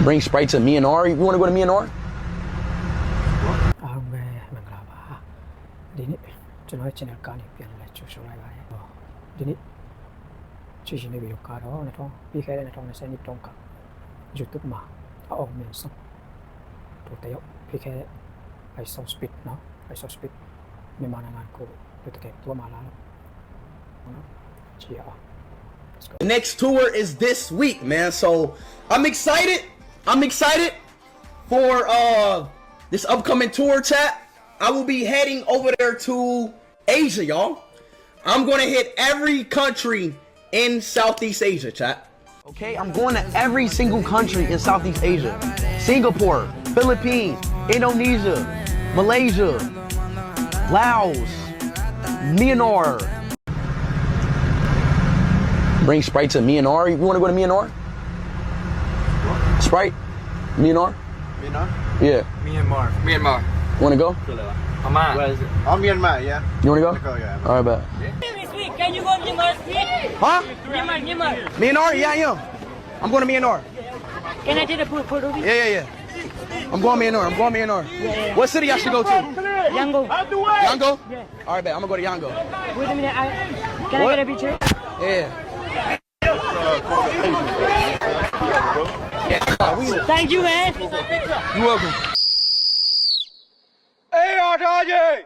Bring Sprite to Myanmar. You want to go to Myanmar? I Show Speed เนาะ I Show Speed မြန်မာနိုင်ငံကိုတွေ့တဲ့ตัวมาแล้วเชียร์ The next tour is this week, man. So I'm excited. I'm excited for this upcoming tour, chat. I will be heading over there to Asia, y'all. I'm gonna hit every country in Southeast Asia, chat. Okay, I'm going to every single country in Southeast Asia. Singapore, Philippines, Indonesia, Malaysia, Laos, Myanmar. Bring Sprite to Myanmar. You want to go to Myanmar? Sprite? Myanmar? Myanmar? Yeah. Myanmar. You want to go? Where is it? Oh, Myanmar, yeah. You want to go? Go, yeah. All right, bet. Can you go to Myanmar Speed? Huh? Myanmar. Myanmar? Yeah, I am. I'm going to Myanmar. Can I take a photo? Yeah. I'm going Myanmar. Yeah. What city I should go to? Yango. Yango? Yeah. All right, bet. I'm going to go to Yango. Wait a minute. Can What? I get a picture? Yeah. Thank you, man. You're welcome. Hey, Ataji!